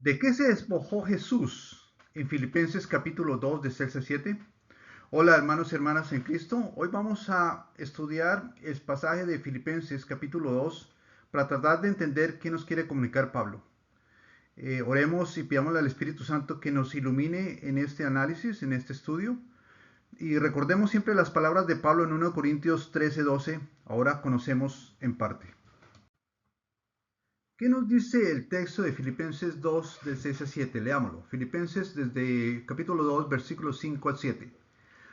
¿De qué se despojó Jesús? En Filipenses capítulo 2 de 6 a 7. Hola hermanos y hermanas en Cristo. Hoy vamos a estudiar el pasaje de Filipenses capítulo 2 para tratar de entender qué nos quiere comunicar Pablo. Oremos y pidámosle al Espíritu Santo que nos ilumine en este análisis, en este estudio. Y recordemos siempre las palabras de Pablo en 1 Corintios 13:12. Ahora conocemos en parte. ¿Qué nos dice el texto de Filipenses 2 del 6 a 7? Leámoslo. Filipenses desde capítulo 2 versículos 5 al 7.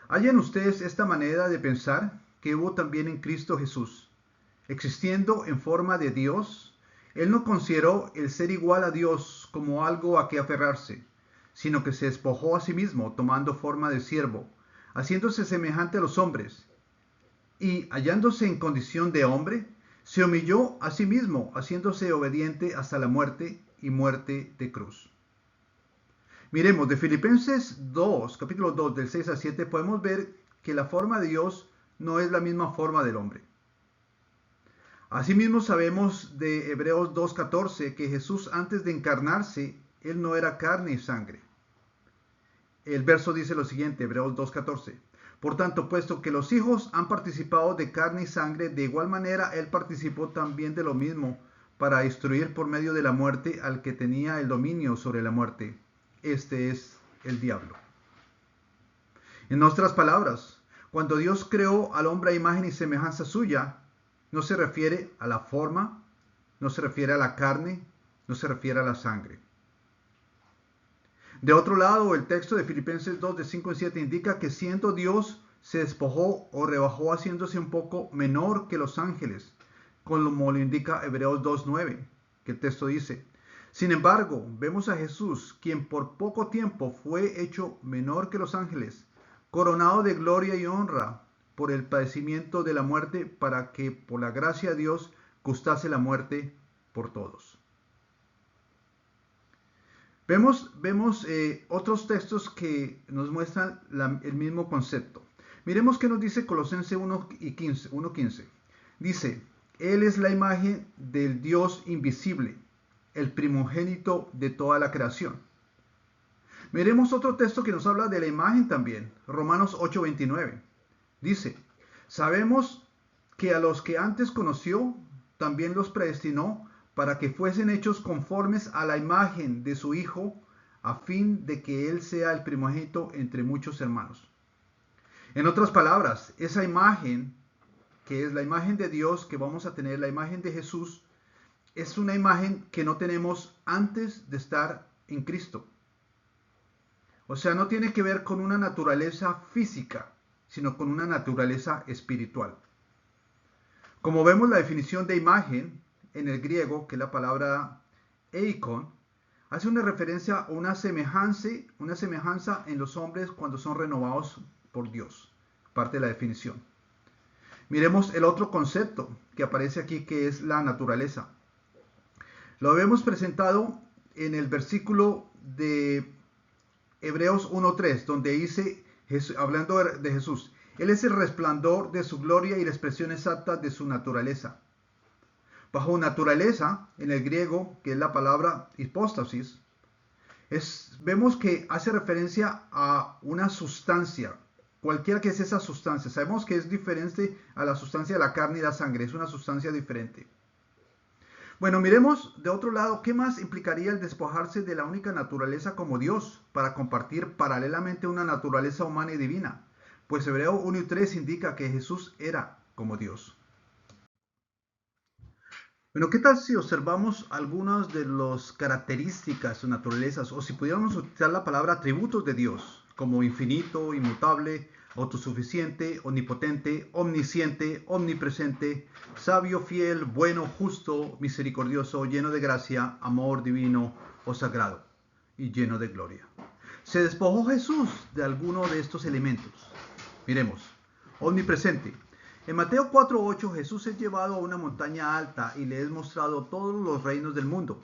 Hallen ustedes esta manera de pensar que hubo también en Cristo Jesús. Existiendo en forma de Dios, Él no consideró el ser igual a Dios como algo a que aferrarse, sino que se despojó a sí mismo, tomando forma de siervo, haciéndose semejante a los hombres, y hallándose en condición de hombre, se humilló a sí mismo, haciéndose obediente hasta la muerte y muerte de cruz. Miremos, de Filipenses 2, capítulo 2, del 6 al 7, podemos ver que la forma de Dios no es la misma forma del hombre. Asimismo sabemos de Hebreos 2:14 que Jesús antes de encarnarse, Él no era carne y sangre. El verso dice lo siguiente, Hebreos 2:14. Por tanto, puesto que los hijos han participado de carne y sangre, de igual manera Él participó también de lo mismo, para instruir por medio de la muerte al que tenía el dominio sobre la muerte. Este es el diablo. En otras palabras, cuando Dios creó al hombre a imagen y semejanza suya, no se refiere a la forma, no se refiere a la carne, no se refiere a la sangre. De otro lado, el texto de Filipenses 2 de 5 y 7 indica que siendo Dios se despojó o rebajó haciéndose un poco menor que los ángeles, como lo indica Hebreos 2:9, que el texto dice. Sin embargo, vemos a Jesús, quien por poco tiempo fue hecho menor que los ángeles, coronado de gloria y honra por el padecimiento de la muerte, para que por la gracia de Dios gustase la muerte por todos. Vemos otros textos que nos muestran el mismo concepto. Miremos qué nos dice Colosenses 1:15. Dice, Él es la imagen del Dios invisible, el primogénito de toda la creación. Miremos otro texto que nos habla de la imagen también, Romanos 8:29. Dice, sabemos que a los que antes conoció, también los predestinó para que fuesen hechos conformes a la imagen de su Hijo, a fin de que Él sea el primogénito entre muchos hermanos. En otras palabras, esa imagen, que es la imagen de Dios, que vamos a tener, la imagen de Jesús, es una imagen que no tenemos antes de estar en Cristo. O sea, no tiene que ver con una naturaleza física, sino con una naturaleza espiritual. Como vemos, la definición de imagen en el griego, que es la palabra eikon, hace una referencia a una semejanza en los hombres cuando son renovados por Dios. Parte de la definición. Miremos el otro concepto que aparece aquí, que es la naturaleza. Lo habíamos presentado en el versículo de Hebreos 1:3, donde dice, hablando de Jesús, Él es el resplandor de su gloria y la expresión exacta de su naturaleza. Bajo naturaleza, en el griego, que es la palabra hipóstasis, vemos que hace referencia a una sustancia, cualquiera que sea esa sustancia. Sabemos que es diferente a la sustancia de la carne y la sangre, es una sustancia diferente. Bueno, miremos de otro lado, ¿qué más implicaría el despojarse de la única naturaleza como Dios para compartir paralelamente una naturaleza humana y divina? Pues Hebreos 1:3 indica que Jesús era como Dios. Bueno, ¿qué tal si observamos algunas de las características o naturalezas, o si pudiéramos utilizar la palabra atributos de Dios, como infinito, inmutable, autosuficiente, omnipotente, omnisciente, omnipresente, sabio, fiel, bueno, justo, misericordioso, lleno de gracia, amor divino o sagrado y lleno de gloria? ¿Se despojó Jesús de alguno de estos elementos? Miremos, omnipresente. En Mateo 4:8 Jesús es llevado a una montaña alta y le es mostrado todos los reinos del mundo.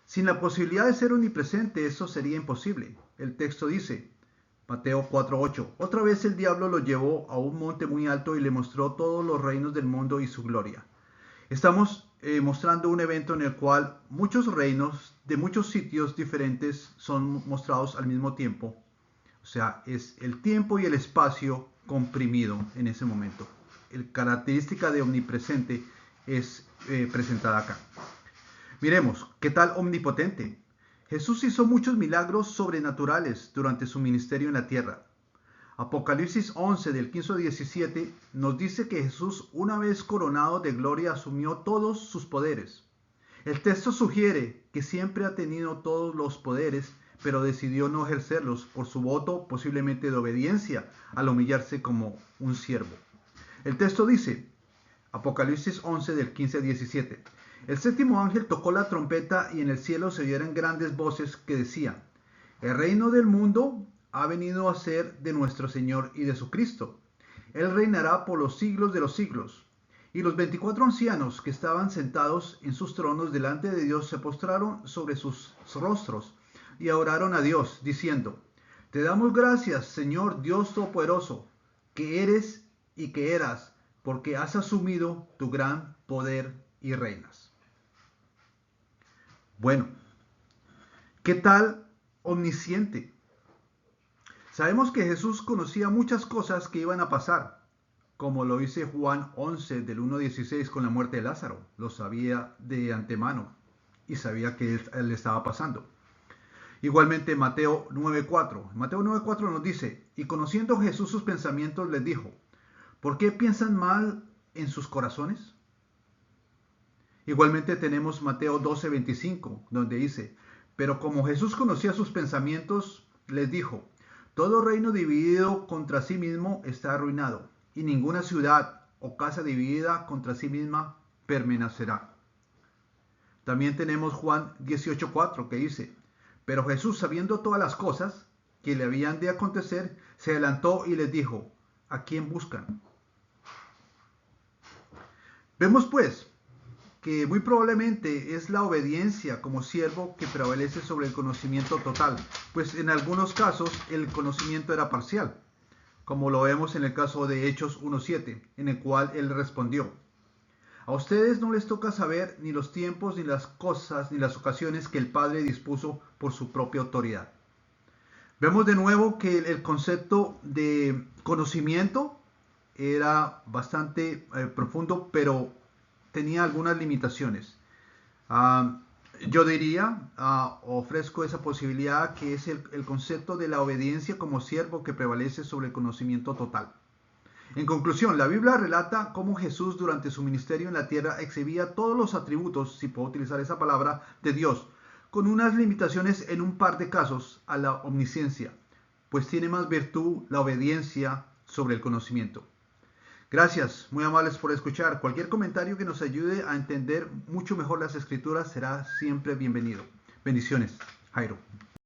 Sin la posibilidad de ser omnipresente, eso sería imposible. El texto dice, Mateo 4:8, otra vez el diablo lo llevó a un monte muy alto y le mostró todos los reinos del mundo y su gloria. Estamos mostrando un evento en el cual muchos reinos de muchos sitios diferentes son mostrados al mismo tiempo. O sea, es el tiempo y el espacio comprimido en ese momento. La característica de omnipresente es presentada acá. Miremos, ¿qué tal omnipotente? Jesús hizo muchos milagros sobrenaturales durante su ministerio en la tierra. Apocalipsis 11 del 15 al 17 nos dice que Jesús, una vez coronado de gloria, asumió todos sus poderes. El texto sugiere que siempre ha tenido todos los poderes, pero decidió no ejercerlos por su voto posiblemente de obediencia al humillarse como un siervo. El texto dice, Apocalipsis 11 del 15 al 17, el séptimo ángel tocó la trompeta y en el cielo se oyeron grandes voces que decían, el reino del mundo ha venido a ser de nuestro Señor y de su Cristo. Él reinará por los siglos de los siglos. Y los 24 ancianos que estaban sentados en sus tronos delante de Dios se postraron sobre sus rostros y oraron a Dios, diciendo, te damos gracias, Señor Dios Todopoderoso, que eres y que eras, porque has asumido tu gran poder y reinas. Bueno, ¿qué tal omnisciente? Sabemos que Jesús conocía muchas cosas que iban a pasar, como lo dice Juan 11 del 1 al 16 con la muerte de Lázaro. Lo sabía de antemano y sabía que él estaba pasando. Igualmente Mateo 9:4. Mateo 9:4 nos dice, y conociendo Jesús sus pensamientos les dijo, ¿por qué piensan mal en sus corazones? Igualmente tenemos Mateo 12:25, donde dice, pero como Jesús conocía sus pensamientos, les dijo, todo reino dividido contra sí mismo está arruinado, y ninguna ciudad o casa dividida contra sí misma permanecerá. También tenemos Juan 18:4 que dice, pero Jesús, sabiendo todas las cosas que le habían de acontecer, se adelantó y les dijo, ¿a quién buscan? Vemos pues que muy probablemente es la obediencia como siervo que prevalece sobre el conocimiento total, pues en algunos casos el conocimiento era parcial, como lo vemos en el caso de Hechos 1:7, en el cual él respondió, a ustedes no les toca saber ni los tiempos, ni las cosas, ni las ocasiones que el Padre dispuso por su propia autoridad. Vemos de nuevo que el concepto de conocimiento era bastante profundo, pero tenía algunas limitaciones. Yo diría, ofrezco esa posibilidad que es el concepto de la obediencia como siervo que prevalece sobre el conocimiento total. En conclusión, la Biblia relata cómo Jesús durante su ministerio en la tierra exhibía todos los atributos, si puedo utilizar esa palabra, de Dios, con unas limitaciones en un par de casos a la omnisciencia, pues tiene más virtud la obediencia sobre el conocimiento. Gracias, muy amables por escuchar. Cualquier comentario que nos ayude a entender mucho mejor las Escrituras será siempre bienvenido. Bendiciones, Jairo.